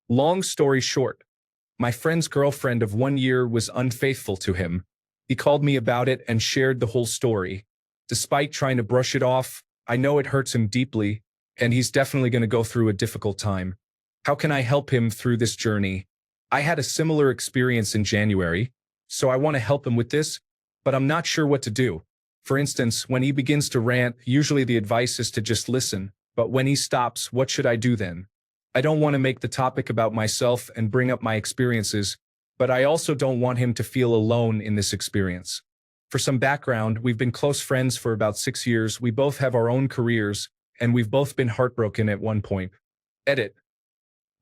Long story short, my friend's girlfriend of 1 year was unfaithful to him. He called me about it and shared the whole story. Despite trying to brush it off, I know it hurts him deeply, and he's definitely going to go through a difficult time. How can I help him through this journey? I had a similar experience in January, so I want to help him with this, but I'm not sure what to do. For instance, when he begins to rant, usually the advice is to just listen, but when he stops, what should I do then? I don't want to make the topic about myself and bring up my experiences, but I also don't want him to feel alone in this experience. For some background, we've been close friends for about 6 years, we both have our own careers, and we've both been heartbroken at one point. Edit.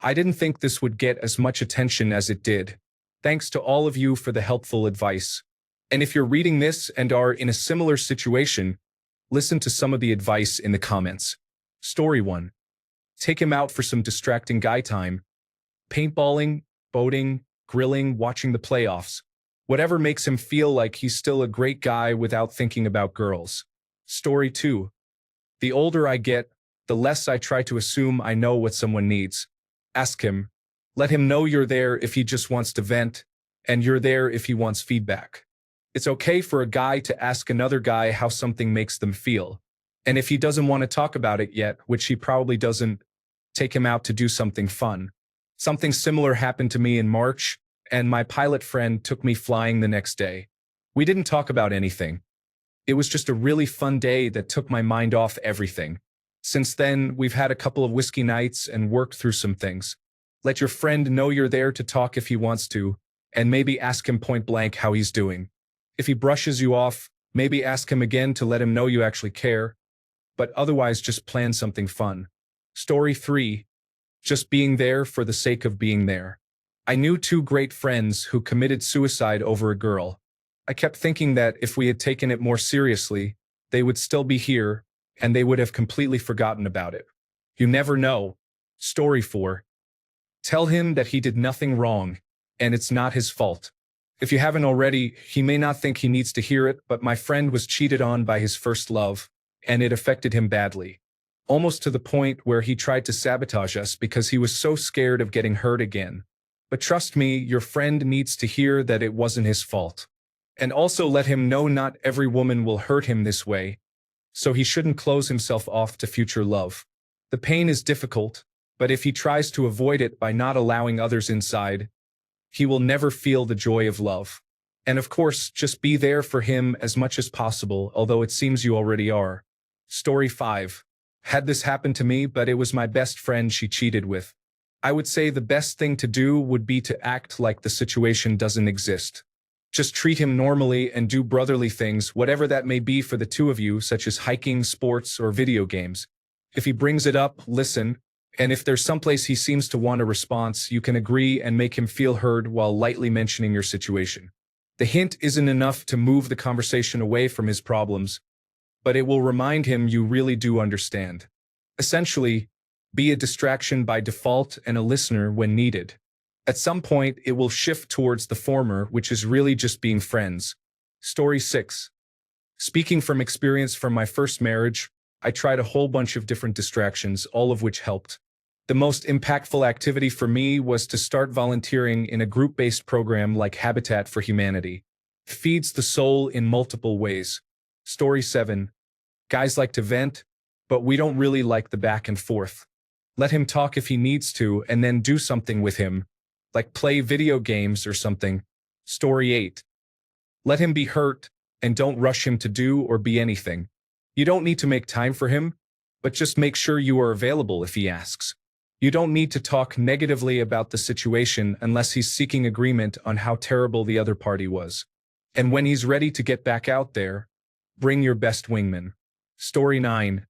I didn't think this would get as much attention as it did. Thanks to all of you for the helpful advice. And if you're reading this and are in a similar situation, listen to some of the advice in the comments. Story 1. Take him out for some distracting guy time. Paintballing, boating, grilling, watching the playoffs. Whatever makes him feel like he's still a great guy without thinking about girls. Story 2. The older I get, the less I try to assume I know what someone needs. Ask him. Let him know you're there if he just wants to vent, and you're there if he wants feedback. It's okay for a guy to ask another guy how something makes them feel. And if he doesn't want to talk about it yet, which he probably doesn't, take him out to do something fun. Something similar happened to me in March, and my pilot friend took me flying the next day. We didn't talk about anything. It was just a really fun day that took my mind off everything. Since then, we've had a couple of whiskey nights and worked through some things. Let your friend know you're there to talk if he wants to, and maybe ask him point blank how he's doing. If he brushes you off, maybe ask him again to let him know you actually care, but otherwise just plan something fun. Story 3. Just being there for the sake of being there. I knew 2 great friends who committed suicide over a girl. I kept thinking that if we had taken it more seriously, they would still be here, and they would have completely forgotten about it. You never know. Story 4. Tell him that he did nothing wrong, and it's not his fault. If you haven't already, he may not think he needs to hear it, but my friend was cheated on by his first love, and it affected him badly. Almost to the point where he tried to sabotage us because he was so scared of getting hurt again. But trust me, your friend needs to hear that it wasn't his fault. And also let him know not every woman will hurt him this way, so he shouldn't close himself off to future love. The pain is difficult, but if he tries to avoid it by not allowing others inside, he will never feel the joy of love. And of course, just be there for him as much as possible, although it seems you already are. Story 5. Had this happened to me, but it was my best friend she cheated with. I would say the best thing to do would be to act like the situation doesn't exist. Just treat him normally and do brotherly things, whatever that may be for the 2 of you, such as hiking, sports, or video games. If he brings it up, listen, and if there's someplace he seems to want a response, you can agree and make him feel heard while lightly mentioning your situation. The hint isn't enough to move the conversation away from his problems, but it will remind him you really do understand. Essentially, be a distraction by default and a listener when needed. At some point, it will shift towards the former, which is really just being friends. Story 6. Speaking from experience from my first marriage, I tried a whole bunch of different distractions, all of which helped. The most impactful activity for me was to start volunteering in a group-based program like Habitat for Humanity. It feeds the soul in multiple ways. Story 7. Guys like to vent, but we don't really like the back and forth. Let him talk if he needs to, and then do something with him, like play video games or something. Story 8. Let him be hurt, and don't rush him to do or be anything. You don't need to make time for him, but just make sure you are available if he asks. You don't need to talk negatively about the situation unless he's seeking agreement on how terrible the other party was. And when he's ready to get back out there, bring your best wingman. Story 9.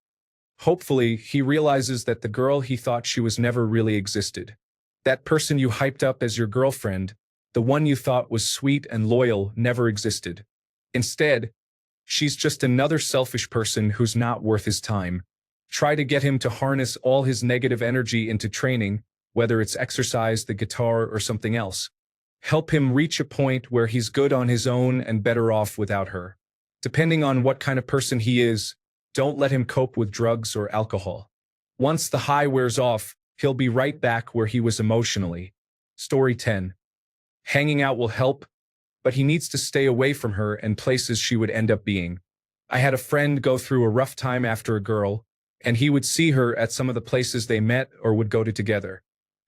Hopefully, he realizes that the girl he thought she was never really existed. That person you hyped up as your girlfriend, the one you thought was sweet and loyal, never existed. Instead, she's just another selfish person who's not worth his time. Try to get him to harness all his negative energy into training, whether it's exercise, the guitar, or something else. Help him reach a point where he's good on his own and better off without her. Depending on what kind of person he is, don't let him cope with drugs or alcohol. Once the high wears off, He'll be right back where he was emotionally. Story 10. Hanging out will help, but he needs to stay away from her and places she would end up being. I had a friend go through a rough time after a girl, and he would see her at some of the places they met or would go to together.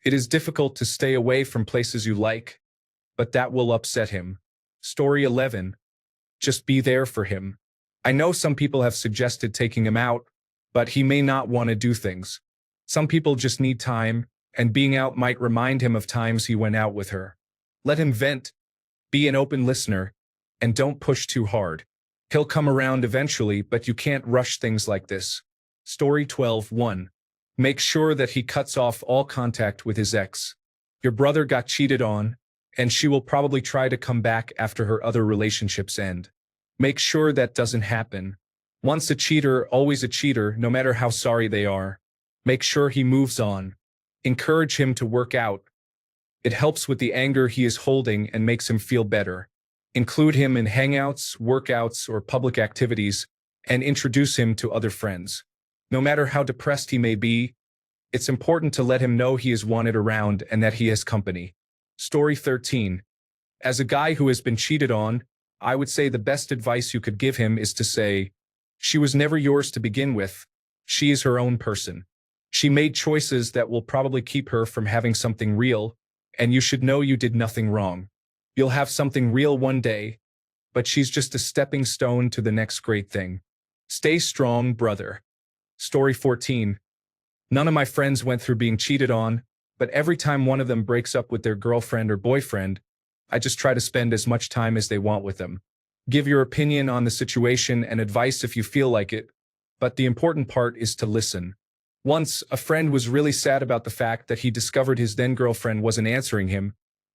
It is difficult to stay away from places you like, but that will upset him. Story 11. Just be there for him. I know some people have suggested taking him out, but he may not want to do things. Some people just need time, and being out might remind him of times he went out with her. Let him vent, be an open listener, and don't push too hard. He'll come around eventually, but you can't rush things like this. Story 12:1. Make sure that he cuts off all contact with his ex. Your brother got cheated on, and she will probably try to come back after her other relationships end. Make sure that doesn't happen. Once a cheater, always a cheater, no matter how sorry they are. Make sure he moves on. Encourage him to work out. It helps with the anger he is holding and makes him feel better. Include him in hangouts, workouts, or public activities, and introduce him to other friends. No matter how depressed he may be, it's important to let him know he is wanted around and that he has company. Story 13. As a guy who has been cheated on, I would say the best advice you could give him is to say, she was never yours to begin with. She is her own person. She made choices that will probably keep her from having something real, and you should know you did nothing wrong. You'll have something real one day, but she's just a stepping stone to the next great thing. Stay strong, brother. Story 14. None of my friends went through being cheated on, but every time one of them breaks up with their girlfriend or boyfriend, I just try to spend as much time as they want with them. Give your opinion on the situation and advice if you feel like it, but the important part is to listen. Once, a friend was really sad about the fact that he discovered his then-girlfriend wasn't answering him.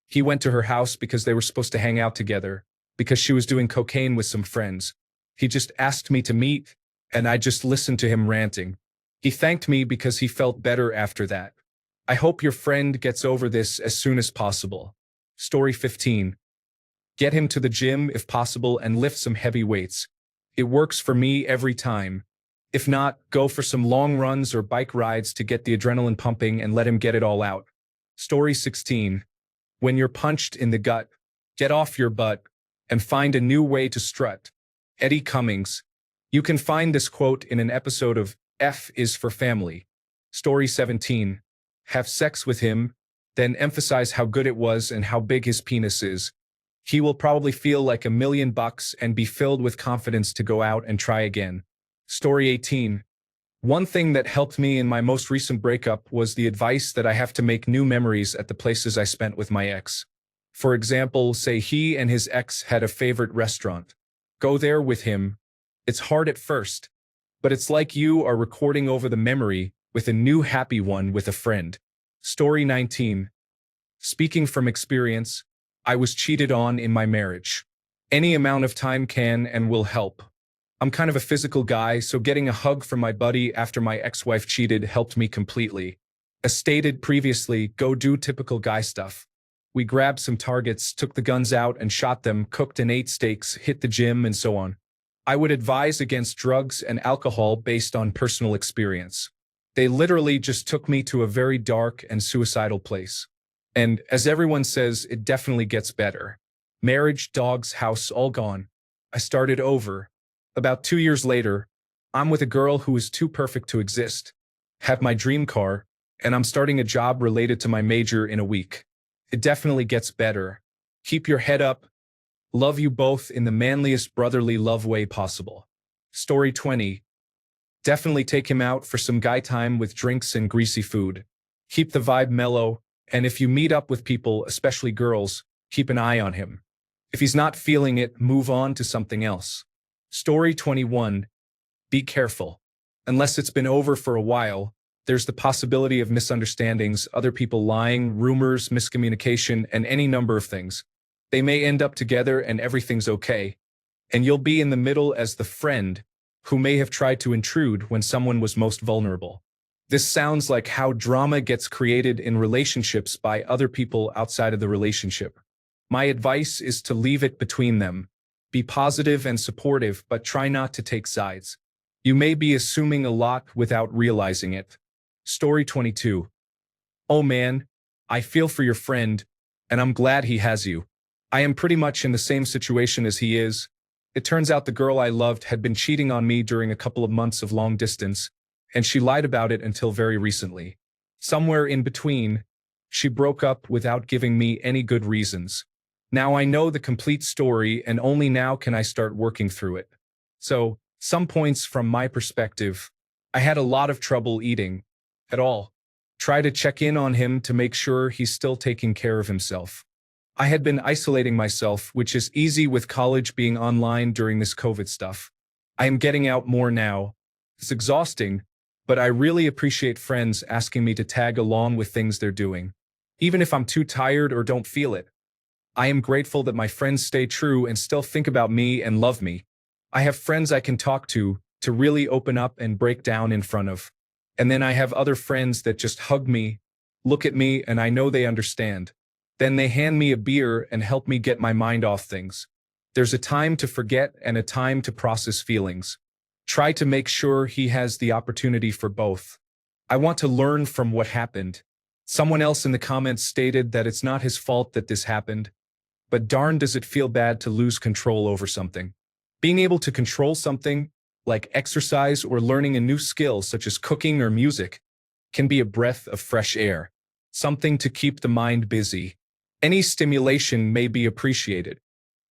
He went to her house because they were supposed to hang out together, because she was doing cocaine with some friends. He just asked me to meet, and I just listened to him ranting. He thanked me because he felt better after that. I hope your friend gets over this as soon as possible. Story 15. Get him to the gym if possible and lift some heavy weights. It works for me every time. If not, go for some long runs or bike rides to get the adrenaline pumping and let him get it all out. Story 16. When you're punched in the gut, get off your butt and find a new way to strut. Eddie Cummings. You can find this quote in an episode of F is for Family. Story 17. Have sex with him, then emphasize how good it was and how big his penis is. He will probably feel like $1,000,000 and be filled with confidence to go out and try again. Story 18. One thing that helped me in my most recent breakup was the advice that I have to make new memories at the places I spent with my ex. For example, say he and his ex had a favorite restaurant. Go there with him. It's hard at first, but it's like you are recording over the memory with a new happy one with a friend. Story 19. Speaking from experience, I was cheated on in my marriage. Any amount of time can and will help. I'm kind of a physical guy, so getting a hug from my buddy after my ex-wife cheated helped me completely. As stated previously, go do typical guy stuff. We grabbed some targets, took the guns out and shot them, cooked and ate steaks, hit the gym, and so on. I would advise against drugs and alcohol based on personal experience. They literally just took me to a very dark and suicidal place. And, as everyone says, it definitely gets better. Marriage, dogs, house, all gone. I started over. About 2 years later, I'm with a girl who is too perfect to exist. Have my dream car, and I'm starting a job related to my major in a week. It definitely gets better. Keep your head up. Love you both in the manliest brotherly love way possible. Story 20. Definitely take him out for some guy time with drinks and greasy food. Keep the vibe mellow, and if you meet up with people, especially girls, keep an eye on him. If he's not feeling it, move on to something else. Story 21. Be careful. Unless it's been over for a while, there's the possibility of misunderstandings, other people lying, rumors, miscommunication, and any number of things. They may end up together and everything's okay, and you'll be in the middle as the friend who may have tried to intrude when someone was most vulnerable. This sounds like how drama gets created in relationships by other people outside of the relationship. My advice is to leave it between them. Be positive and supportive, but try not to take sides. You may be assuming a lot without realizing it. Story 22. Oh man, I feel for your friend, and I'm glad he has you. I am pretty much in the same situation as he is. It turns out the girl I loved had been cheating on me during a couple of months of long distance, and she lied about it until very recently. Somewhere in between, she broke up without giving me any good reasons. Now I know the complete story, and only now can I start working through it. So, some points from my perspective. I had a lot of trouble eating at all. Try to check in on him to make sure he's still taking care of himself. I had been isolating myself, which is easy with college being online during this COVID stuff. I am getting out more now. It's exhausting, but I really appreciate friends asking me to tag along with things they're doing. Even if I'm too tired or don't feel it. I am grateful that my friends stay true and still think about me and love me. I have friends I can talk to really open up and break down in front of. And then I have other friends that just hug me, look at me, and I know they understand. Then they hand me a beer and help me get my mind off things. There's a time to forget and a time to process feelings. Try to make sure he has the opportunity for both. I want to learn from what happened. Someone else in the comments stated that it's not his fault that this happened, but darn does it feel bad to lose control over something. Being able to control something, like exercise or learning a new skill such as cooking or music, can be a breath of fresh air, something to keep the mind busy. Any stimulation may be appreciated.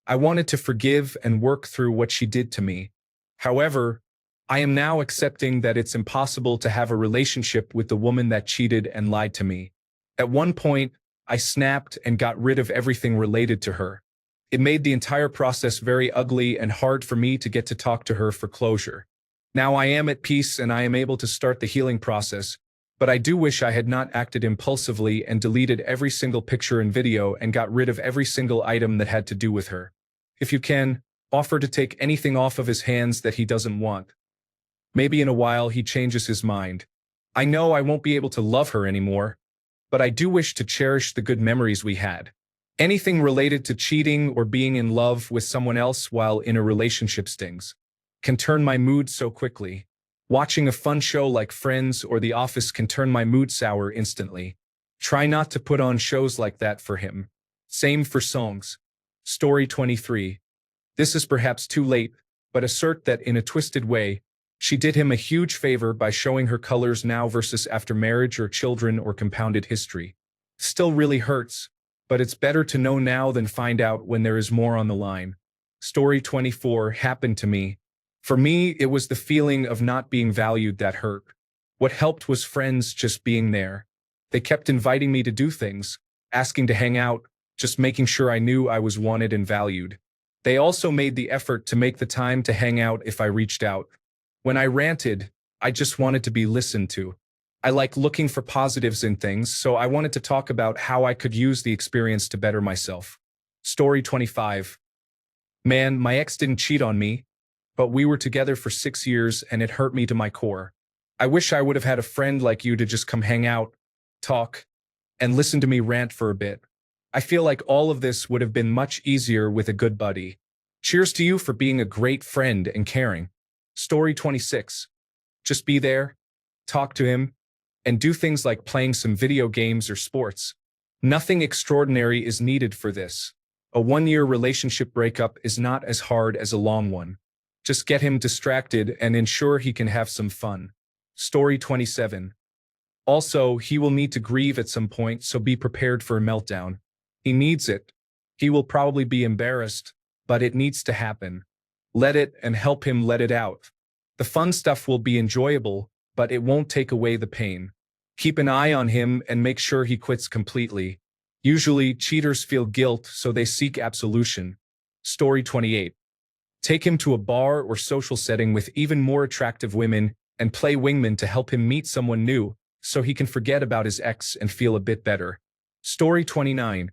I wanted to forgive and work through what she did to me. However, I am now accepting that it's impossible to have a relationship with the woman that cheated and lied to me. At one point, I snapped and got rid of everything related to her. It made the entire process very ugly and hard for me to get to talk to her for closure. Now I am at peace and I am able to start the healing process, but I do wish I had not acted impulsively and deleted every single picture and video and got rid of every single item that had to do with her. If you can, offer to take anything off of his hands that he doesn't want. Maybe in a while he changes his mind. I know I won't be able to love her anymore, but I do wish to cherish the good memories we had. Anything related to cheating or being in love with someone else while in a relationship stings. Can turn my mood so quickly. Watching a fun show like Friends or The Office can turn my mood sour instantly. Try not to put on shows like that for him. Same for songs. Story 23. This is perhaps too late, but assert that in a twisted way, she did him a huge favor by showing her colors now versus after marriage or children or compounded history. Still really hurts, but it's better to know now than find out when there is more on the line. Story 24 happened to me. For me, it was the feeling of not being valued that hurt. What helped was friends just being there. They kept inviting me to do things, asking to hang out, just making sure I knew I was wanted and valued. They also made the effort to make the time to hang out if I reached out. When I ranted, I just wanted to be listened to. I like looking for positives in things, so I wanted to talk about how I could use the experience to better myself. Story 25. Man, my ex didn't cheat on me, but we were together for 6 years and it hurt me to my core. I wish I would have had a friend like you to just come hang out, talk, and listen to me rant for a bit. I feel like all of this would have been much easier with a good buddy. Cheers to you for being a great friend and caring. Story 26. Just be there, talk to him, and do things like playing some video games or sports. Nothing extraordinary is needed for this. A 1-year relationship breakup is not as hard as a long one. Just get him distracted and ensure he can have some fun. Story 27. Also, he will need to grieve at some point, so be prepared for a meltdown. He needs it. He will probably be embarrassed, but it needs to happen. Let it and help him let it out. The fun stuff will be enjoyable, but it won't take away the pain. Keep an eye on him and make sure he quits completely. Usually, cheaters feel guilt, so they seek absolution. Story 28. Take him to a bar or social setting with even more attractive women and play wingman to help him meet someone new, so he can forget about his ex and feel a bit better. Story 29.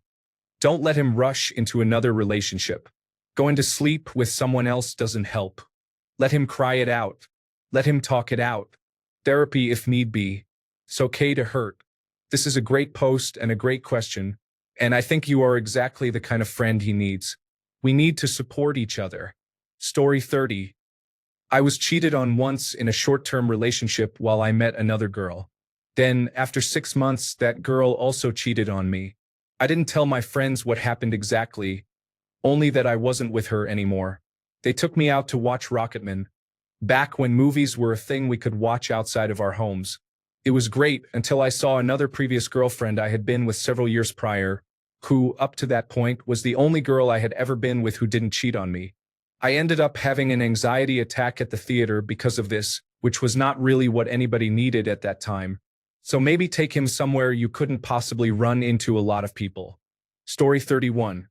Don't let him rush into another relationship. Going to sleep with someone else doesn't help. Let him cry it out. Let him talk it out. Therapy if need be. It's okay to hurt. This is a great post and a great question, and I think you are exactly the kind of friend he needs. We need to support each other. Story 30. I was cheated on once in a short-term relationship while I met another girl. Then, after 6 months, that girl also cheated on me. I didn't tell my friends what happened exactly, only that I wasn't with her anymore. They took me out to watch Rocketman, back when movies were a thing we could watch outside of our homes. It was great until I saw another previous girlfriend I had been with several years prior, who, up to that point, was the only girl I had ever been with who didn't cheat on me. I ended up having an anxiety attack at the theater because of this, which was not really what anybody needed at that time. So maybe take him somewhere you couldn't possibly run into a lot of people. Story 31.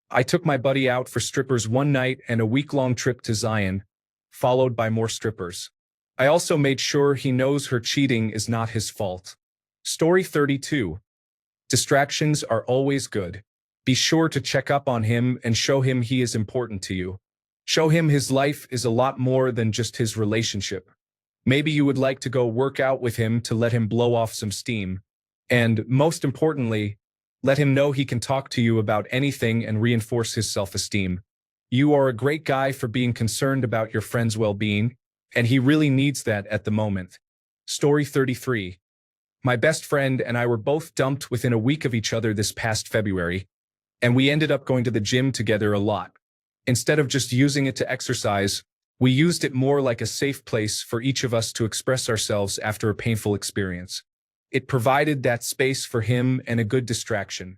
I took my buddy out for strippers one night and a week-long trip to Zion, followed by more strippers. I also made sure he knows her cheating is not his fault. Story 32. Distractions are always good. Be sure to check up on him and show him he is important to you. Show him his life is a lot more than just his relationship. Maybe you would like to go work out with him to let him blow off some steam. And, most importantly, let him know he can talk to you about anything and reinforce his self-esteem. You are a great guy for being concerned about your friend's well-being, and he really needs that at the moment. Story 33. My best friend and I were both dumped within a week of each other this past February, and we ended up going to the gym together a lot. Instead of just using it to exercise, we used it more like a safe place for each of us to express ourselves after a painful experience. It provided that space for him and a good distraction.